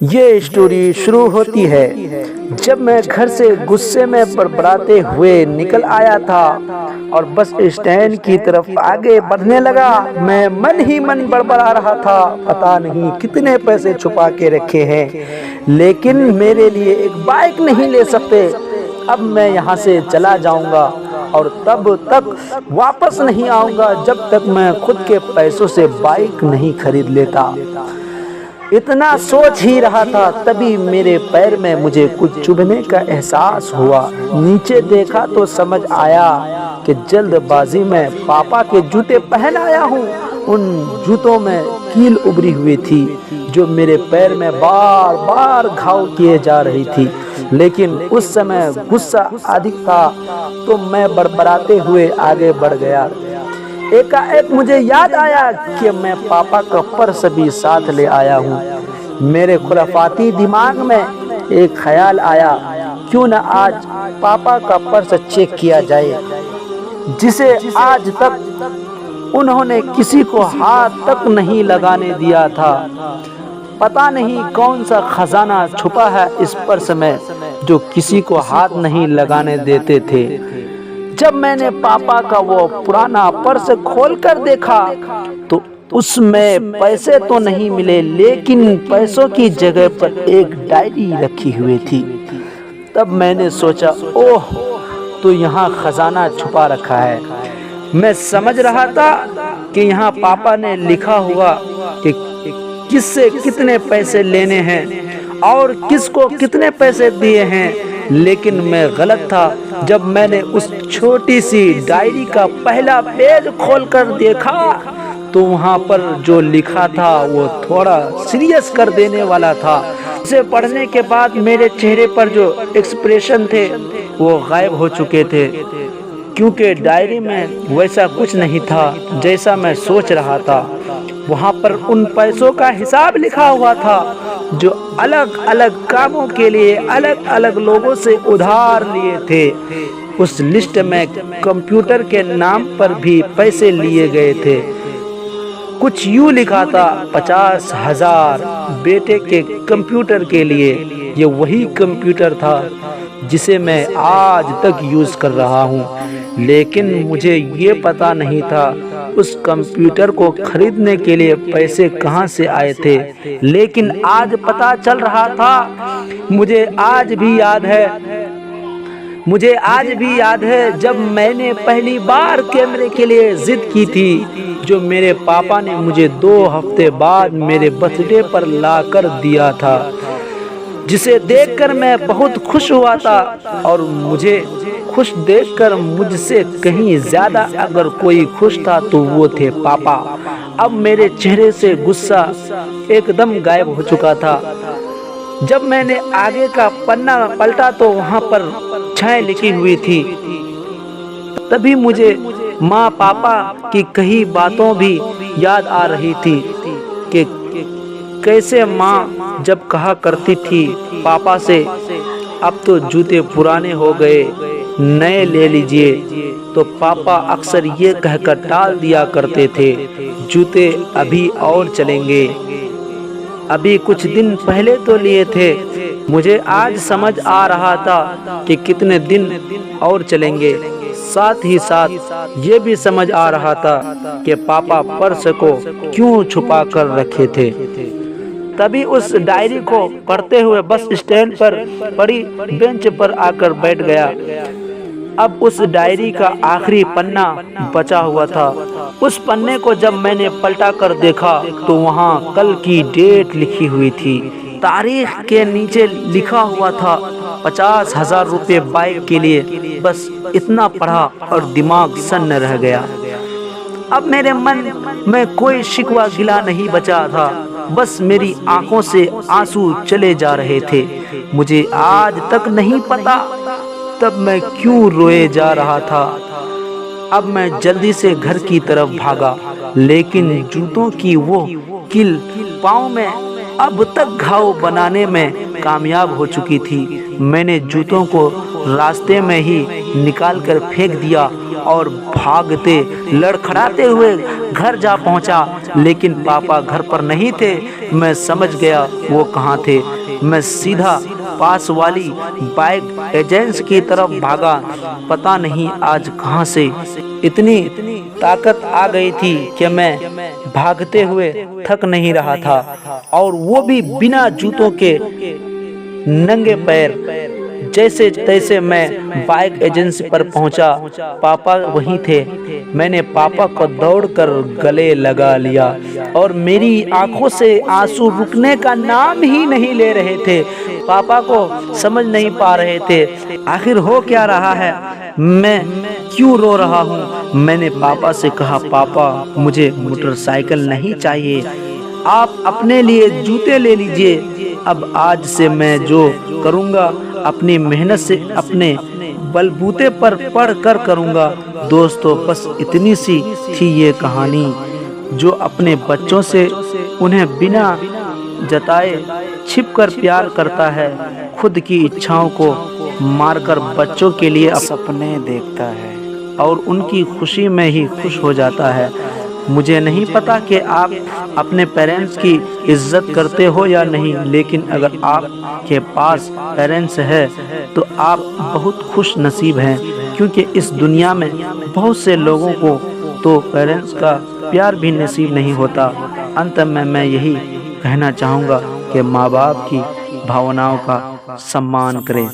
ये स्टोरी शुरू होती है जब मैं घर से गुस्से में बड़बड़ाते हुए निकल आया था और बस स्टैंड की तरफ आगे बढ़ने लगा। मैं मन ही मन बड़बड़ा रहा था, पता नहीं कितने पैसे छुपा के रखे हैं, लेकिन मेरे लिए एक बाइक नहीं ले सकते। अब मैं यहाँ से चला जाऊँगा और तब तक वापस नहीं आऊँगा जब तक मैं खुद के पैसों से बाइक नहीं खरीद लेता। इतना सोच ही रहा था, तभी मेरे पैर में मुझे कुछ चुभने का एहसास हुआ। नीचे देखा तो समझ आया कि जल्दबाजी में पापा के जूते पहन आया हूँ। उन जूतों में कील उभरी हुई थी जो मेरे पैर में बार बार घाव किए जा रही थी, लेकिन उस समय गुस्सा अधिक था तो मैं बड़बड़ाते हुए आगे बढ़ गया। एकाएक मुझे याद आया कि मैं पापा का पर्स भी साथ ले आया हूँ। मेरे खुराफाती दिमाग में एक ख्याल आया, क्यों न आज पापा का पर्स चेक किया जाए, जिसे आज तक उन्होंने किसी को हाथ तक नहीं लगाने दिया था। पता नहीं कौन सा खजाना छुपा है इस पर्स में जो किसी को हाथ नहीं लगाने देते थे। जब मैंने पापा का वो पुराना पर्स खोलकर देखा तो उसमें पैसे तो नहीं मिले, लेकिन पैसों की जगह पर एक डायरी रखी हुई थी। तब मैंने सोचा, ओह, तो यहाँ खजाना छुपा रखा है। मैं समझ रहा था कि यहाँ पापा ने लिखा हुआ कि किससे कितने पैसे लेने हैं और किसको कितने पैसे दिए हैं, लेकिन मैं गलत था। जब मैंने उस छोटी सी डायरी का पहला पेज खोलकर देखा तो वहाँ पर जो लिखा था वो थोड़ा सीरियस कर देने वाला था। उसे पढ़ने के बाद मेरे चेहरे पर जो एक्सप्रेशन थे वो गायब हो चुके थे, क्योंकि डायरी में वैसा कुछ नहीं था जैसा मैं सोच रहा था। वहाँ पर उन पैसों का हिसाब लिखा हुआ था जो अलग अलग कामों के लिए अलग अलग लोगों से उधार लिए थे। उस लिस्ट में कंप्यूटर के नाम पर भी पैसे लिए गए थे। कुछ यूँ लिखा था, 50,000 बेटे के कंप्यूटर के लिए। ये वही कंप्यूटर था जिसे मैं आज तक यूज़ कर रहा हूँ, लेकिन मुझे ये पता नहीं था उस कंप्यूटर को खरीदने के लिए पैसे कहाँ से आए थे। लेकिन आज पता चल रहा था। मुझे आज भी याद है जब मैंने पहली बार कैमरे के लिए जिद की थी, जो मेरे पापा ने मुझे 2 हफ्ते बाद मेरे बर्थडे पर लाकर दिया था, जिसे देखकर मैं बहुत खुश हुआ था। और मुझे खुश देखकर मुझसे कहीं ज़्यादा अगर कोई खुश था तो वो थे पापा। अब मेरे चेहरे से गुस्सा एकदम गायब हो चुका था। जब मैंने आगे का पन्ना पलटा तो वहाँ पर 6 लिखी हुई थी। तभी मुझे माँ पापा की कही बातों भी याद आ रही थी कि कैसे माँ जब कहा करती थी पापा से, अब तो जूते पुराने हो गए, नए ले लीजिए, तो पापा अक्सर ये कहकर टाल दिया करते थे, जूते अभी और चलेंगे, अभी कुछ दिन पहले तो लिए थे। मुझे आज समझ आ रहा था कि कितने दिन और चलेंगे। साथ ही साथ ये भी समझ आ रहा था कि पापा पर्स को क्यों छुपा कर रखे थे। तभी उस डायरी को पढ़ते हुए बस स्टैंड पर पड़ी बेंच पर आकर बैठ गया। अब उस डायरी का आखिरी पन्ना बचा हुआ था। उस पन्ने को जब मैंने पलटा कर देखा तो वहाँ कल की डेट लिखी हुई थी। तारीख के नीचे लिखा हुआ था 50,000 रुपये बाइक के लिए। बस इतना पढ़ा और दिमाग सन्न रह गया। अब मेरे मन में कोई शिकवा गिला नहीं बचा था, बस मेरी आंखों से आंसू चले जा रहे थे। मुझे आज तक नहीं पता तब मैं क्यों रोए जा रहा था। अब मैं जल्दी से घर की तरफ भागा, लेकिन जूतों की वो कील पाँव में अब तक घाव बनाने में कामयाब हो चुकी थी। मैंने जूतों को रास्ते में ही निकाल कर फेंक दिया और भागते लड़खड़ाते हुए घर जा पहुंचा, लेकिन पापा घर पर नहीं थे। मैं समझ गया वो कहाँ थे। मैं सीधा पास वाली बाइक एजेंसी की तरफ भागा। पता नहीं आज कहाँ से इतनी ताकत आ गई थी कि मैं भागते हुए थक नहीं रहा था, और वो भी बिना जूतों के, नंगे पैर। जैसे तैसे मैं बाइक एजेंसी पर पहुंचा। पापा वहीं थे। मैंने पापा को दौड़कर गले लगा लिया और मेरी आंखों से आंसू रुकने का नाम ही नहीं ले रहे थे। पापा को समझ नहीं पा रहे थे आखिर हो क्या रहा है, मैं क्यों रो रहा हूँ। मैंने पापा से कहा, पापा मुझे मोटरसाइकिल नहीं चाहिए, आप अपने लिए जूते ले लीजिए। अब आज से मैं जो करूँगा अपनी मेहनत से अपने बलबूते पर पढ़ कर करूँगा। दोस्तों, बस इतनी सी थी ये कहानी। जो अपने बच्चों से उन्हें बिना जताए छिपकर प्यार करता है, खुद की इच्छाओं को मारकर बच्चों के लिए सपने देखता है और उनकी खुशी में ही खुश हो जाता है। मुझे नहीं पता कि आप अपने पेरेंट्स की इज्जत करते हो या नहीं, लेकिन अगर आपके पास पेरेंट्स है तो आप बहुत खुश नसीब हैं, क्योंकि इस दुनिया में बहुत से लोगों को तो पेरेंट्स का प्यार भी नसीब नहीं होता। अंत में मैं यही कहना चाहूँगा कि माँ बाप की भावनाओं का सम्मान करें।